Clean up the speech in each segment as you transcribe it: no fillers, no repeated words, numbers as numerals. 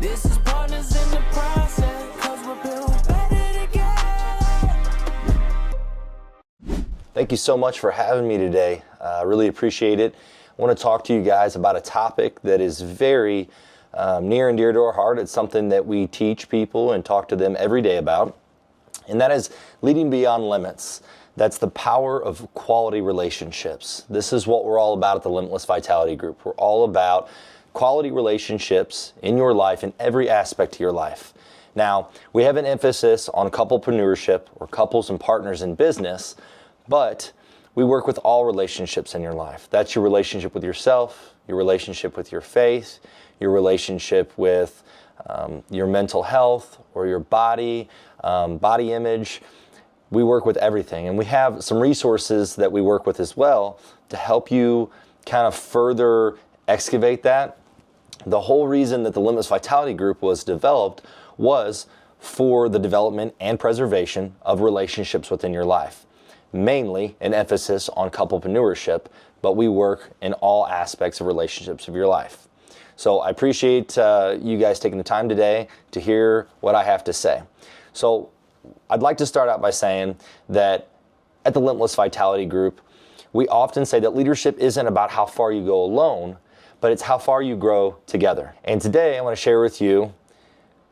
This is partners in the process, 'cause we're built better together. Thank you so much for having me today. I really appreciate it. I want to talk to you guys about a topic that is very near and dear to our heart. It's something that we teach people and talk to them every day about, and that is leading beyond limits. That's the power of quality relationships. This is what we're all about at the Limitless Vitality Group. We're all about quality relationships in your life, in every aspect of your life. Now, we have an emphasis on couplepreneurship, or couples and partners in business, but we work with all relationships in your life. That's your relationship with yourself, your relationship with your faith, your relationship with your mental health or your body, body image. We work with everything, and we have some resources that we work with as well to help you kind of further excavate that. The whole reason that the Limitless Vitality Group was developed was for the development and preservation of relationships within your life. Mainly an emphasis on couplepreneurship, but we work in all aspects of relationships of your life. So I appreciate you guys taking the time today to hear what I have to say. So I'd like to start out by saying that at the Limitless Vitality Group, we often say that leadership isn't about how far you go alone, but it's how far you grow together. And today I want to share with you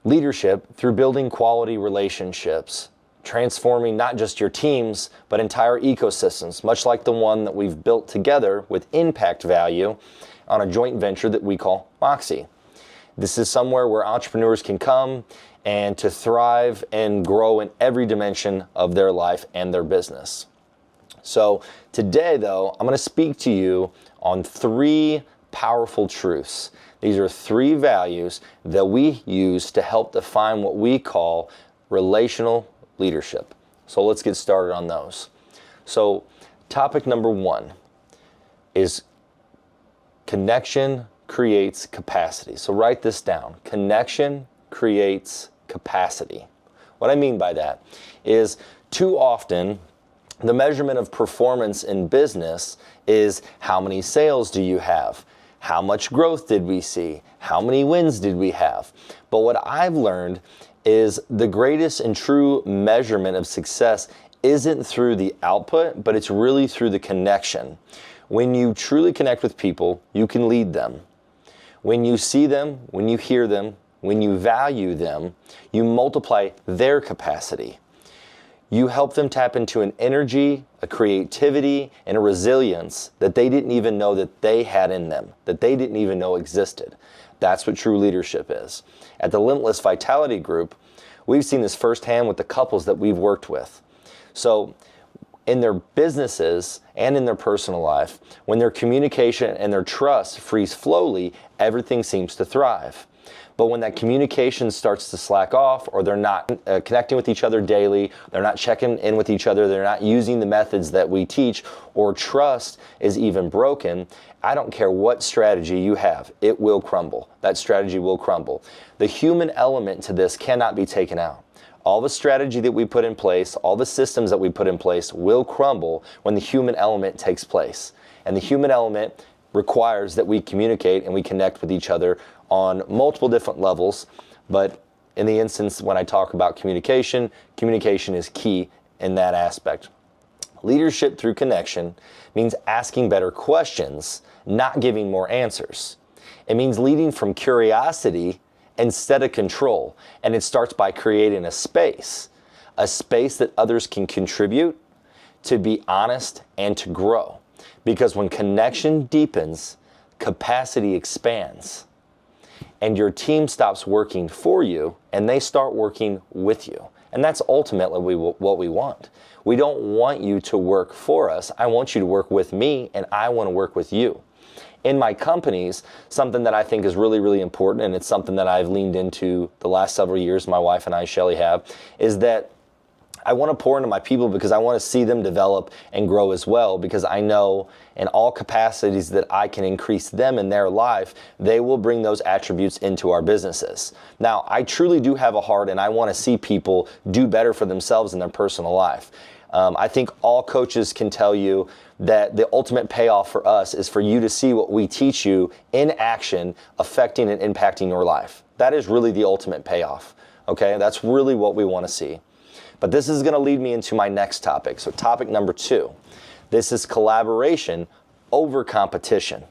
leadership through building quality relationships, transforming not just your teams, but entire ecosystems, much like the one that we've built together with impact value on a joint venture that we call Moxie. This is somewhere where entrepreneurs can come and to thrive and grow in every dimension of their life and their business. So today, though, I'm going to speak to you on 3 powerful truths. These are 3 values that we use to help define what we call relational leadership. So let's get started on those. So topic number 1 is connection creates capacity. So write this down. Connection creates capacity. What I mean by that is too often the measurement of performance in business is how many sales do you have? How much growth did we see? How many wins did we have? But what I've learned is the greatest and true measurement of success isn't through the output, but it's really through the connection. When you truly connect with people, you can lead them. When you see them, when you hear them, when you value them, you multiply their capacity. You help them tap into an energy, a creativity, and a resilience that they didn't even know that they had in them, that they didn't even know existed. That's what true leadership is. At the Limitless Vitality Group, we've seen this firsthand with the couples that we've worked with. So in their businesses and in their personal life, when their communication and their trust freeze flowly, everything seems to thrive. But when that communication starts to slack off, or they're not connecting with each other daily, they're not checking in with each other, they're not using the methods that we teach, or trust is even broken, I don't care what strategy you have, it will crumble. That strategy will crumble. The human element to this cannot be taken out. All the strategy that we put in place, all the systems that we put in place will crumble when the human element takes place. And the human element requires that we communicate and we connect with each other on multiple different levels. But in the instance when I talk about communication, communication is key in that aspect. Leadership through connection means asking better questions, not giving more answers. It means leading from curiosity instead of control. And it starts by creating a space that others can contribute, to be honest, and to grow. Because when connection deepens, capacity expands. And your team stops working for you and they start working with you. And that's ultimately what we want. We don't want you to work for us. I want you to work with me, and I want to work with you. In my companies, something that I think is really, really important, and it's something that I've leaned into the last several years, my wife and I, Shelly, have, is that I want to pour into my people because I want to see them develop and grow as well, because I know in all capacities that I can increase them in their life, they will bring those attributes into our businesses. Now, I truly do have a heart, and I want to see people do better for themselves in their personal life. I think all coaches can tell you that the ultimate payoff for us is for you to see what we teach you in action, affecting and impacting your life. That is really the ultimate payoff, okay? That's really what we want to see. But this is going to lead me into my next topic. So topic number 2, this is collaboration over competition.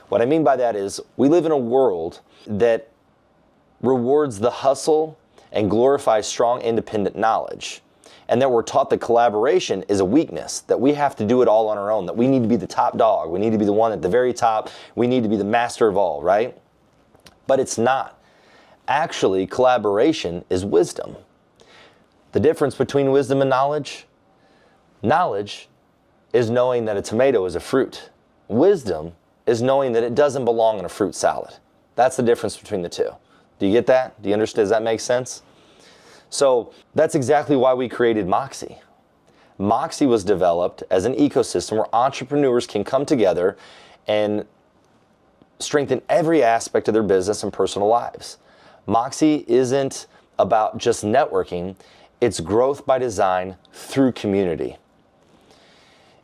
What I mean by that is we live in a world that rewards the hustle and glorifies strong independent knowledge. And that we're taught that collaboration is a weakness, that we have to do it all on our own, that we need to be the top dog, we need to be the one at the very top, we need to be the master of all, right? But it's not. Actually, collaboration is wisdom. The difference between wisdom and knowledge? Knowledge is knowing that a tomato is a fruit. Wisdom is knowing that it doesn't belong in a fruit salad. That's the difference between the two. Do you get that? Do you understand? Does that make sense? So that's exactly why we created Moxie. Moxie was developed as an ecosystem where entrepreneurs can come together and strengthen every aspect of their business and personal lives. Moxie isn't about just networking, it's growth by design through community.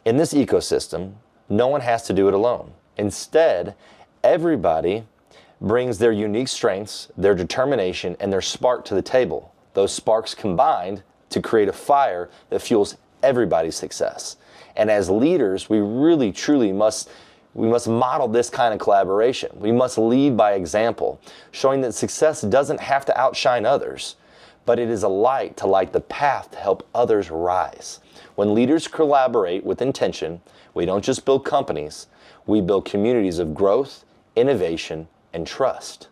In this ecosystem, no one has to do it alone. Instead, everybody brings their unique strengths, their determination, and their spark to the table. Those sparks combined to create a fire that fuels everybody's success. And as leaders, we really, truly must model this kind of collaboration. We must lead by example, showing that success doesn't have to outshine others, but it is a light to light the path to help others rise. When leaders collaborate with intention, we don't just build companies, we build communities of growth, innovation, and trust.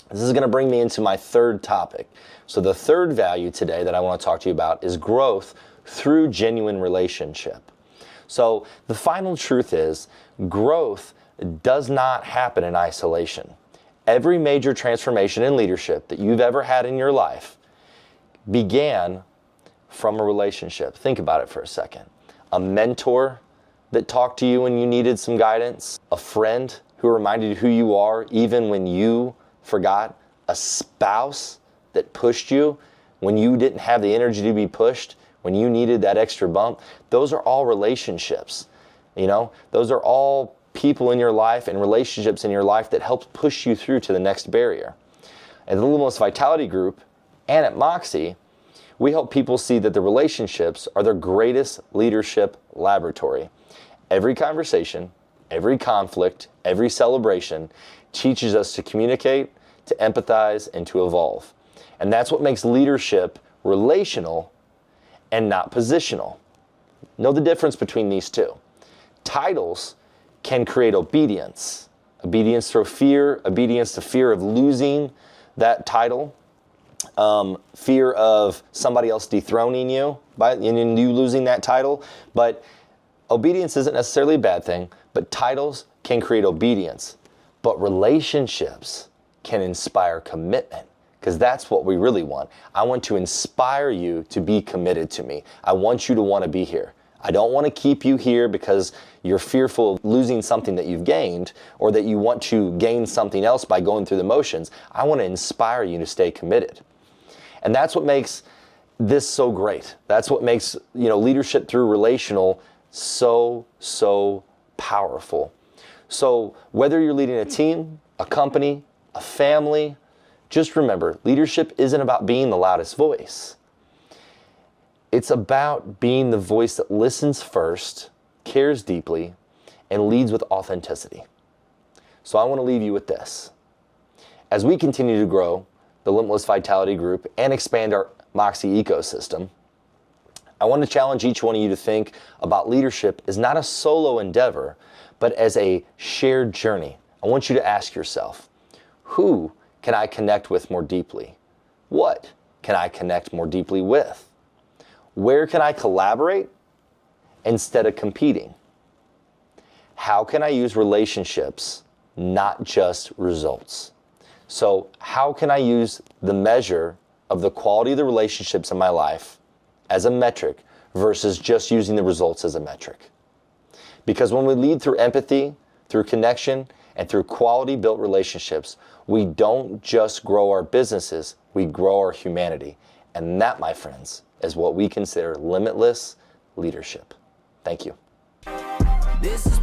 This is going to bring me into my third topic. So the third value today that I want to talk to you about is growth through genuine relationship. So the final truth is growth does not happen in isolation. Every major transformation in leadership that you've ever had in your life began from a relationship. Think about it for a second. A mentor that talked to you when you needed some guidance, a friend who reminded you who you are even when you forgot, a spouse that pushed you when you didn't have the energy to be pushed, when you needed that extra bump. Those are all relationships. Those are all people in your life and relationships in your life that help push you through to the next barrier. At the Limitless Vitality Group and at Moxie, we help people see that the relationships are their greatest leadership laboratory. Every conversation, every conflict, every celebration teaches us to communicate, to empathize, and to evolve. And that's what makes leadership relational and not positional. Know the difference between these two. Titles can create obedience. Obedience through fear, obedience to fear of losing that title, fear of somebody else dethroning you and you losing that title. But obedience isn't necessarily a bad thing, but titles can create obedience. But relationships can inspire commitment, because that's what we really want. I want to inspire you to be committed to me. I want you to want to be here. I don't want to keep you here because you're fearful of losing something that you've gained or that you want to gain something else by going through the motions. I want to inspire you to stay committed. And that's what makes this so great. That's what makes, leadership through relational so powerful. So whether you're leading a team, a company, a family, just remember, leadership isn't about being the loudest voice. It's about being the voice that listens first, cares deeply, and leads with authenticity. So I want to leave you with this. As we continue to grow the Limitless Vitality Group and expand our Moxie ecosystem, I want to challenge each one of you to think about leadership as not a solo endeavor, but as a shared journey. I want you to ask yourself, who can I connect with more deeply? What can I connect more deeply with? Where can I collaborate instead of competing? How can I use relationships, not just results? So how can I use the measure of the quality of the relationships in my life as a metric versus just using the results as a metric? Because when we lead through empathy, through connection, and through quality built relationships, we don't just grow our businesses, we grow our humanity. And that, my friends, as what we consider limitless leadership. Thank you. This is